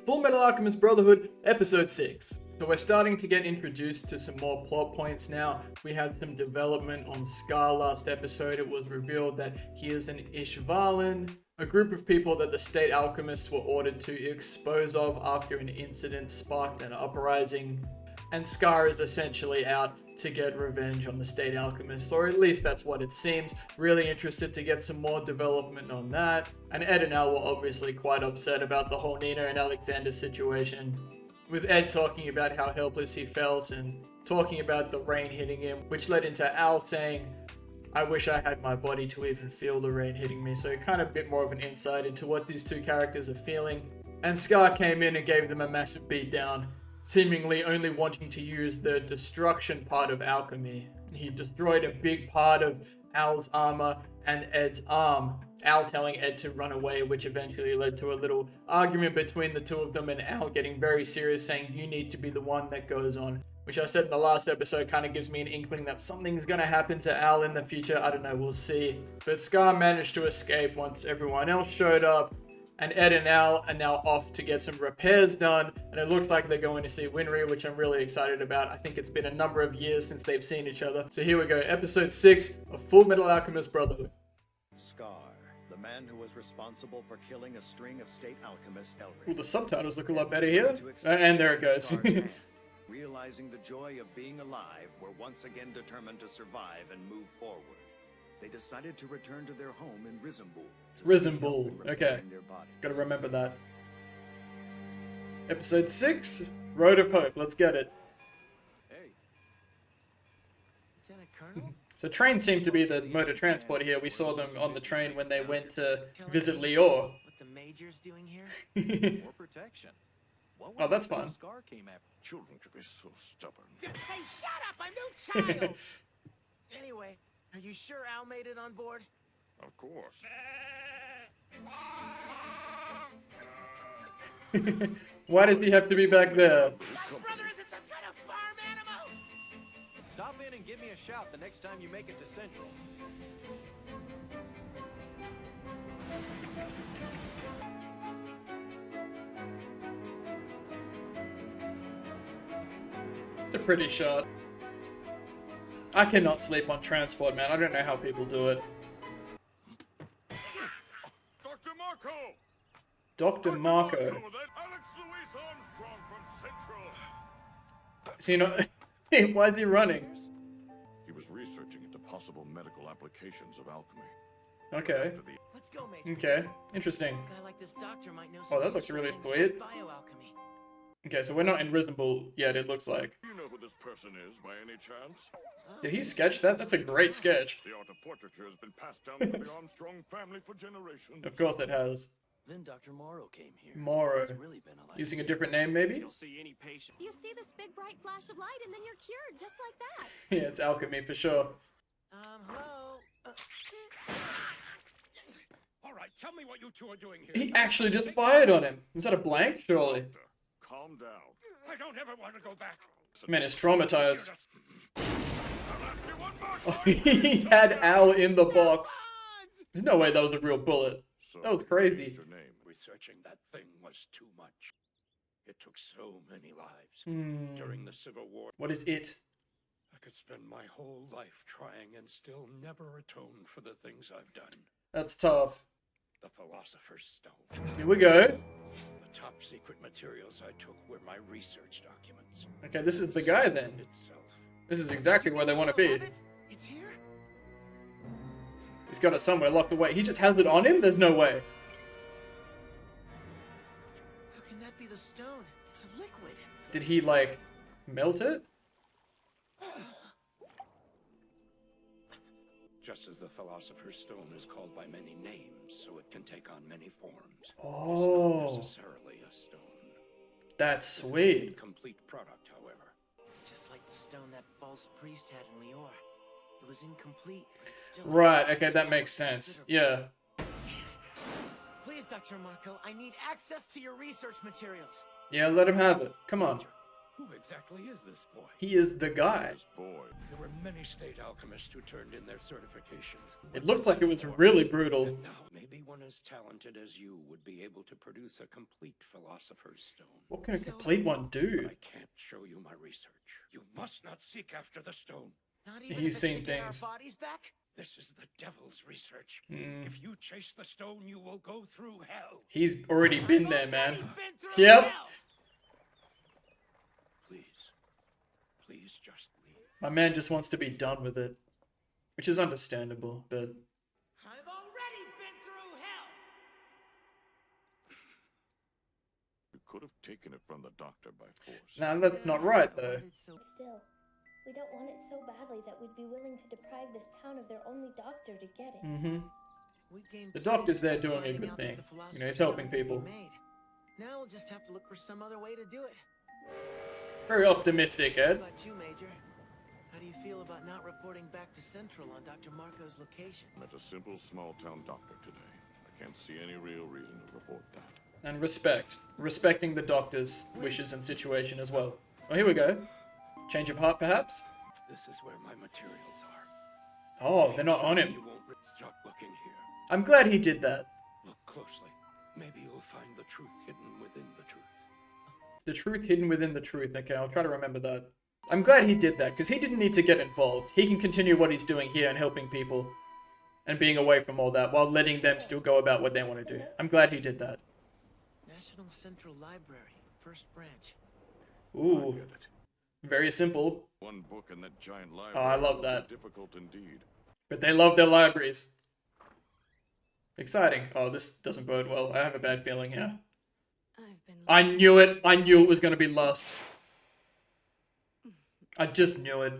Fullmetal Alchemist Brotherhood, Episode 6. So we're starting to get introduced to some more plot points now. We had some development on Scar last episode. It was revealed that he is an Ishvalan, a group of people that the state alchemists were ordered to expose of after an incident sparked an uprising. And Scar is essentially out to get revenge on the state alchemists, or at least that's what it seems. Really interested to get some more development on that. And Ed and Al were obviously quite upset about the whole Nina and Alexander situation, with Ed talking about how helpless he felt and talking about the rain hitting him, which led into Al saying, I wish I had my body to even feel the rain hitting me. So kind of a bit more of an insight into what these two characters are feeling. And Scar came in and gave them a massive beatdown, seemingly only wanting to use the destruction part of alchemy. He destroyed a big part of Al's armor and Ed's arm, Al telling Ed to run away, which eventually led to a little argument between the two of them, and Al getting very serious, saying you need to be the one that goes on, which I said in the last episode kind of gives me an inkling that something's going to happen to Al in the future. I don't know, we'll see. But Scar managed to escape once everyone else showed up, and Ed and Al are now off to get some repairs done, and it looks like they're going to see WINRY, which I'm really excited about. I think it's been a number of years since they've seen each other. So here we go, episode 6 of Fullmetal Alchemist Brotherhood. Scar, the man who was responsible for killing a string of state alchemists. Ooh, the subtitles look a lot better here. And there it goes. Realizing the joy of being alive, were once again determined to survive and move forward. They decided to return to their home in Rizenbul. Rizenbul, okay. Gotta remember that. Episode 6, Road of Hope. Let's get it. Hey. Lieutenant Colonel? So trains seem to be the mode of transport here. We saw them on the train when they went to visit Lior. What the Major's doing here? More protection. Oh, that's fun. Scar came after children to be so stubborn. Hey, shut up! I'm no child! Anyway, are you sure Al made it on board? Of course. Why does he have to be back there? My brother isn't some kind of farm animal! Stop in and give me a shout the next time you make it to Central. It's a pretty shot. I cannot sleep on transport, man. I don't know how people do it. Dr. Marco! Dr. Marco. Alex Louis Armstrong from Central. So, you know, why is he running? He was researching into possible medical applications of alchemy. Okay. Let's go, Major. Okay. Interesting. A guy like this doctor might know Oh, that looks useful really things sweet. about bioalchemy. Okay, so we're not in Rizenbul yet, it looks like. Do you know who this person is, by any chance? Did he sketch that? That's a great sketch. The art of portraiture has been passed down from the Armstrong family for generations. Of course it has. Then Dr. Morrow came here. Morrow. He's really been a Using a different name, maybe? You'll see any patient. You see this big bright flash of light and then you're cured just like that. Yeah, it's alchemy for sure. Hello? All right, tell me what you two are doing here. He actually just fired on him. Was that a blank? Surely. Doctor, calm down. I don't ever want to go back. Man, he's traumatized. I'll ask you one more Oh, time. he had Al in the box. There's no way that was a real bullet. So, That was crazy. what's your name? Researching that thing was too much. It took so many lives. Hmm. During the Civil War, What is it? I could spend my whole life trying and still never atone for the things I've done. That's tough. The Philosopher's Stone. Here we go. The top secret materials I took were my research documents. Okay, this is the guy then. Itself. This is exactly where they want to be. It's here? He's got it somewhere locked away. He just has it on him? There's no way. How can that be the stone? It's a liquid. Did he, like, melt it? Just as the Philosopher's Stone is called by many names, so it can take on many forms. Oh. It's not necessarily a stone. That's This is an sweet. incomplete product, however. It's just like the stone that false priest had in Lior. It was incomplete, but it still... Right, okay, that makes sense. Yeah. Please, Dr. Marco, I need access to your research materials. Yeah, let him have it. Come on. Who exactly is this boy? He is the guy. This boy. There were many state alchemists who turned in their certifications. It looks like it was really brutal. And now, maybe one as talented as you would be able to produce a complete philosopher's stone. What can a complete one do? But I can't show you my research. You must not seek after the stone. Not even He's if it's seen to get our things. bodies back? This is the devil's research. Mm. If you chase the stone, you will go through hell. He's already been there, Already man. been through Yep. hell. Please. Please just leave. My man just wants to be done with it. Which is understandable, but... I've already been through hell. You could have taken it from the doctor by force. Nah, that's not right, though. Still, we don't want it so badly that we'd be willing to deprive this town of their only doctor to get it. Mm-hmm. We gained The doctor's there credit by doing a finding good out thing. that the You know, he's Philosopher's helping Stone could be people. made. Now we'll just have to look for some other way to do it. Very optimistic, Ed. How about you, Major? How do you feel about not reporting back to Central on Dr. Marco's location? Met a simple small-town doctor today. I can't see any real reason to report that. And respect. Respecting the doctor's wishes and situation as well. Oh, here we go. Change of heart, perhaps? This is where my materials are. Oh, they're not on You him. won't start looking here. I'm glad he did that. Look closely. Maybe you'll find the truth hidden within the truth. The truth hidden within the truth. Okay, I'll try to remember that. I'm glad he did that, because he didn't need to get involved. He can continue what he's doing here and helping people. And being away from all that, while letting them still go about what they want to do. I'm glad he did that. National Central Library, first branch. I Ooh, get it. very simple. One book in that giant library. Oh, I love will be that. Difficult indeed. But they love their libraries. Exciting. Oh, this doesn't bode well. I have a bad feeling here. I've been I knew it. I knew it was going to be Lust. I just knew it.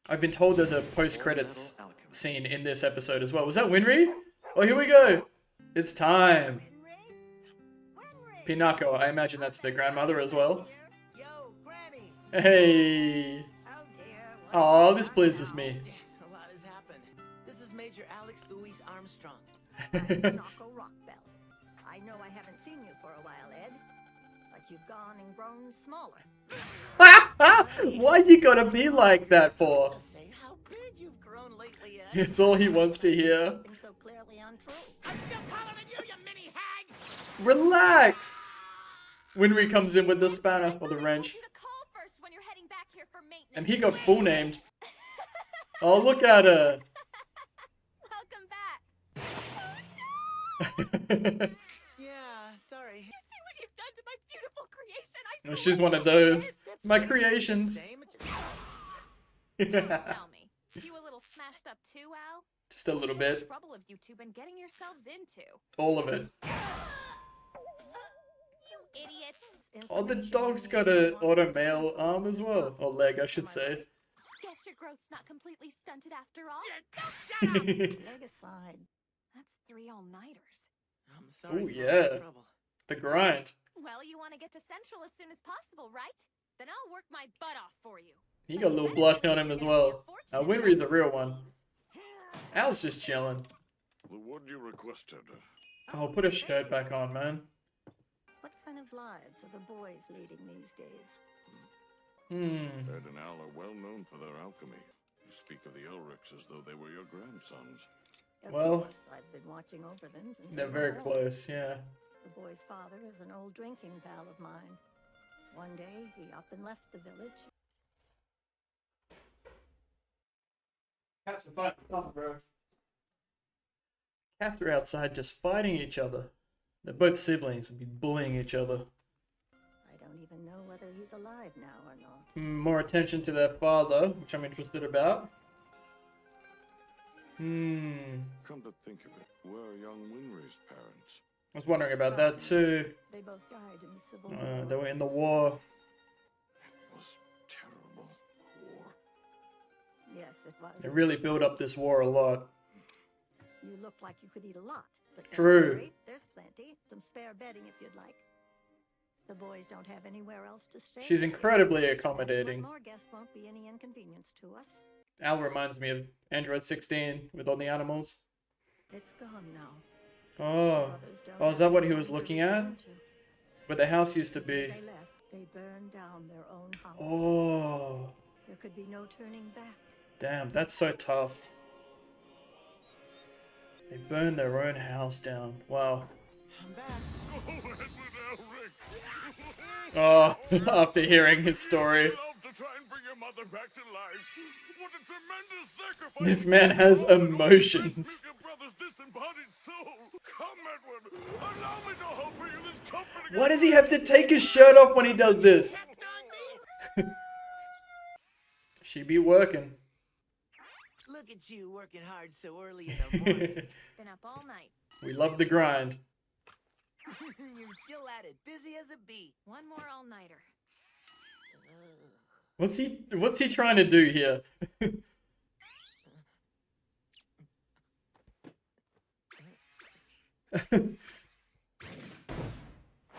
I've been told there's a post-credits Fullmetal Alchemist. scene in this episode as well. Was that WINRY? Oh, here we go. It's time. Pinako, I imagine that's their grandmother as well. Yo, Granny! Hey. Oh, this pleases me. A lot has happened. This is Major Alex Louis Armstrong. Pinocchio Rockbell. I know I haven't seen you for a while, Ed, but you've gone and grown smaller. Why you gotta be like that for? To say how big you've grown lately, Ed. It's all he wants to hear. Something so clearly untrue. I'm still taller than you, you mini hag! Relax. WINRY comes in with the spanner or the wrench. You to call first when you're heading back here for maintenance. And he got full named. Oh, look at her. Welcome back. Yeah, sorry. You see what you've done to my beautiful creation? I Well, swear she's one to of those. That's My basically the creations. same. Tell me, you a little smashed up too, Al? Just a little What bit. trouble have you two been getting yourselves into? All of it. You idiots! Oh, the dog's got a auto male arm as well. Or leg, I should say. Guess your growth's not completely stunted after all. Shut up! Leg aside. That's 3 all-nighters. I'm sorry Ooh, for all yeah. the trouble. The grind. Well, you want to get to Central as soon as possible, right? Then I'll work my butt off for you. He got a little blush on him as well. WINRY's the real one. Al's just chilling. The wood you requested. Oh, put her shirt back on, man. What kind of lives are the boys leading these days? Ed and Al are well known for their alchemy. You speak of the Elrics as though they were your grandsons. Of Well, course, I've been watching over them since they're they very were born. close, yeah. The boy's father is an old drinking pal of mine. One day, he up and left the village. Cats are fighting, bro. Cats are outside just fighting each other. They're both siblings and be bullying each other. I don't even know whether he's alive now or not. More attention to their father, which I'm interested about. I Come to think of it, where are young WINRY's parents? was wondering about that too. They both died in the Civil War. They were in the war. It was terrible. War. Yes, it was. They really built up this war a lot. You look like you could eat a lot. But don't True. worry, there's plenty. Some spare bedding if you'd like. The boys don't have anywhere else to stay. She's incredibly One accommodating. more guest won't be any inconvenience to us. Al reminds me of Android 16 with all the animals. It's gone now. Oh, Brothers don't oh, is that have what he anyone was to looking at? return to. Where the house used to be. They left. they burned down their own house. Oh, There could be no turning back. damn, that's so tough. They burned their own house down. Wow. I'm back. Oh, after hearing his story. Love to try and bring your mother back to life. What a tremendous sacrifice. This man has emotions. Your brother's disembodied soul. Come, Edward. Allow me to help bring you this comforting. Why does he have to take his shirt off when he does this? Test on me. She be working. Look at you working hard so early in the morning. Been up all night. We love the grind. You're still at it, busy as a bee. One more all-nighter. What's he trying to do here? Get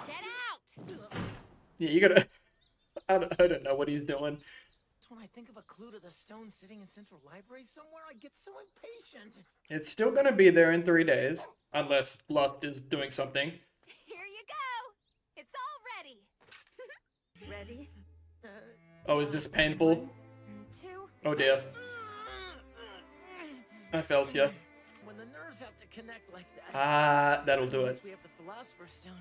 out! Yeah, you gotta... I don't know what he's doing. When I think of a clue to the stone sitting in Central Library somewhere, I get so impatient. It's still gonna be there in 3 days. Unless Lust is doing something. Here you go! It's all ready! Ready? Oh, is this painful? 2. Oh dear. I felt ya. When the nerves have to connect like that. Ah, that'll do it. Once we have the Philosopher's Stone.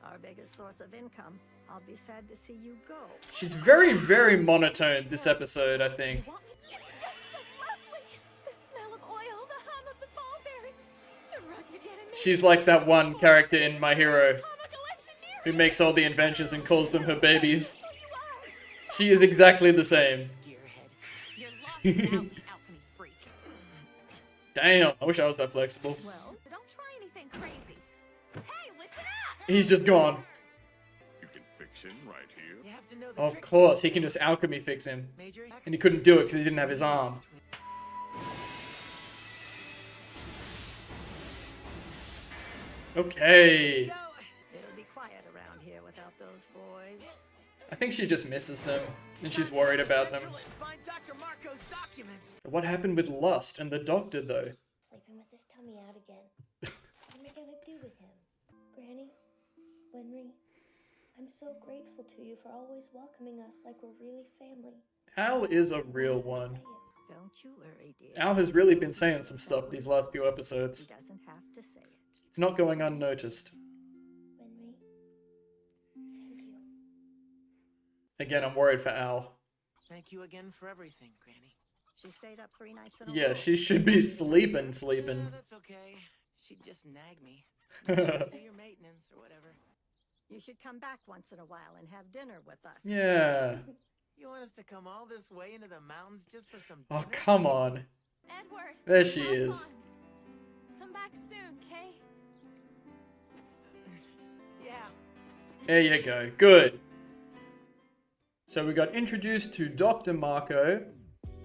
Our biggest source of income. I'll be sad to see you go. She's very, very monotone this episode, I think. It's just so lovely! The smell of oil, the hum of the ball bearings, the rugged yet amazing... She's like that one character in My Hero Chemical engineering! who makes all the inventions and calls them her babies. Who you are! She is exactly the same. Gearhead. You're lost without me, alchemy freak. Damn, I wish I was that flexible. Well, don't try anything crazy. Hey, listen up! He's just gone. You can fix him right here. You have to know the Of trick. course, he can just alchemy fix him. Major. And he couldn't do it because he didn't have his arm. Okay. Go. It'll be quiet around here without those boys. I think she just misses them, and she's worried about them. Central and find Dr. Marco's documents. What happened with Lust and the doctor, though? Sleeping with his tummy out again. What am I gonna do with him? Granny, Winry, I'm so grateful to you for always welcoming us like we're really family. Al is a real one. Say it. Don't you worry, dear. Al has really been saying some stuff these last few He episodes. doesn't have to say it. It's not going unnoticed. Winry, thank you. Again, I'm worried for Al. Thank you again for everything, Granny. She stayed up 3 nights in a Yeah, row. she should be sleeping. Yeah, that's okay. She'd just nag me. Do your maintenance or whatever. You should come back once in a while and have dinner with us. Yeah. You want us to come all this way into the mountains just for some Oh, dinner? come on. Edward! There she have is. fun. Come back soon, Kay? Yeah. There you go. Good. So we got introduced to Dr. Marco,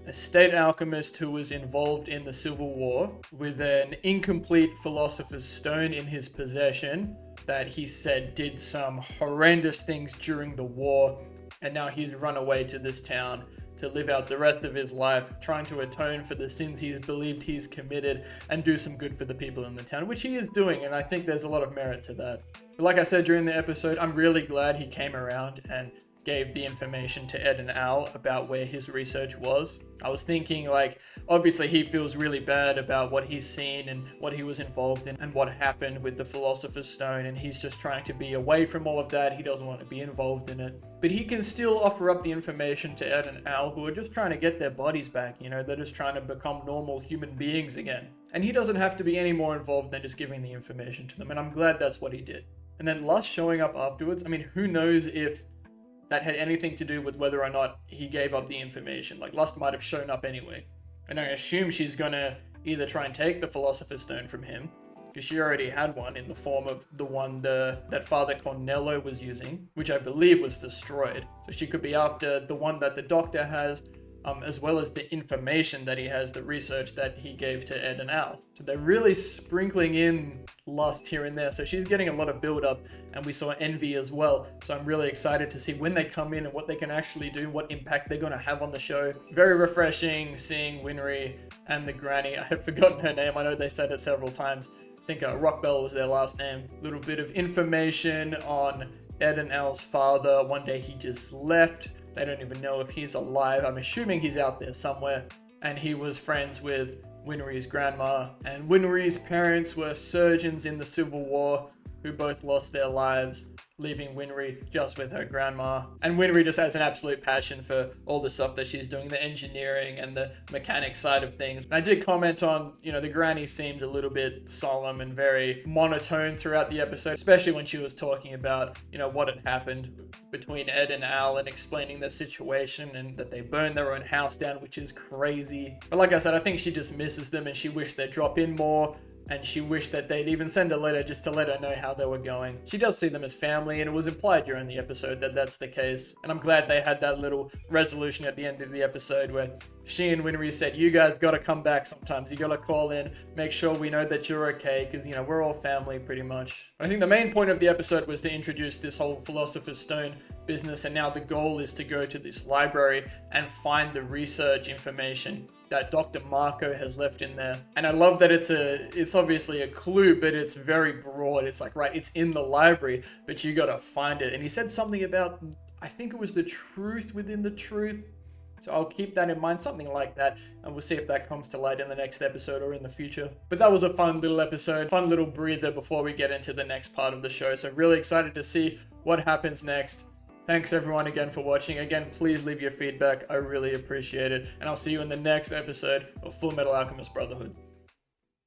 a state alchemist who was involved in the Civil War with an incomplete Philosopher's Stone in his possession that he said did some horrendous things during the war, and now he's run away to this town to live out the rest of his life trying to atone for the sins he's believed he's committed and do some good for the people in the town, which he is doing, and I think there's a lot of merit to that. Like I said during the episode, I'm really glad he came around and gave the information to Ed and Al about where his research was. I was thinking, like, obviously he feels really bad about what he's seen and what he was involved in and what happened with the Philosopher's Stone, and he's just trying to be away from all of that. He doesn't want to be involved in it. But he can still offer up the information to Ed and Al, who are just trying to get their bodies back, you know, they're just trying to become normal human beings again. And he doesn't have to be any more involved than just giving the information to them, and I'm glad that's what he did. And then Lust showing up afterwards, I mean, who knows if that had anything to do with whether or not he gave up the information. Like, Lust might have shown up anyway. And I assume she's gonna either try and take the Philosopher's Stone from him, because she already had one in the form of the one that Father Cornello was using, which I believe was destroyed. So she could be after the one that the Doctor has, as well as the information that he has, the research that he gave to Ed and Al. So they're really sprinkling in Lust here and there. So she's getting a lot of build up, and we saw Envy as well. So I'm really excited to see when they come in and what they can actually do, what impact they're going to have on the show. Very refreshing seeing Winry and the granny. I have forgotten her name. I know they said it several times. I think Rockbell was their last name. Little bit of information on Ed and Al's father, one day he just left. They don't even know if he's alive. I'm assuming he's out there somewhere. And he was friends with Winry's grandma. And Winry's parents were surgeons in the Civil War who both lost their lives, leaving Winry just with her grandma. And Winry just has an absolute passion for all the stuff that she's doing, the engineering and the mechanic side of things. And I did comment on, the granny seemed a little bit solemn and very monotone throughout the episode, especially when she was talking about, what had happened between Ed and Al and explaining their situation and that they burned their own house down, which is crazy. But like I said, I think she just misses them and she wished they'd drop in more. And she wished that they'd even send a letter just to let her know how they were going. She does see them as family, and it was implied during the episode that that's the case. And I'm glad they had that little resolution at the end of the episode where she and Winry said, you guys gotta come back sometimes. You gotta call in, make sure we know that you're okay, because, we're all family pretty much. I think the main point of the episode was to introduce this whole Philosopher's Stone business, and now the goal is to go to this library and find the research information that Dr. Marco has left in there. And I love that it's obviously a clue, but it's very broad. It's like, right, it's in the library, but you gotta find it. And he said something about, I think it was the truth within the truth. So I'll keep that in mind, something like that, and we'll see if that comes to light in the next episode or in the future. But that was a fun little episode, fun little breather before we get into the next part of the show. So really excited to see what happens next. Thanks everyone again for watching. Again, please leave your feedback. I really appreciate it. And I'll see you in the next episode of Fullmetal Alchemist Brotherhood.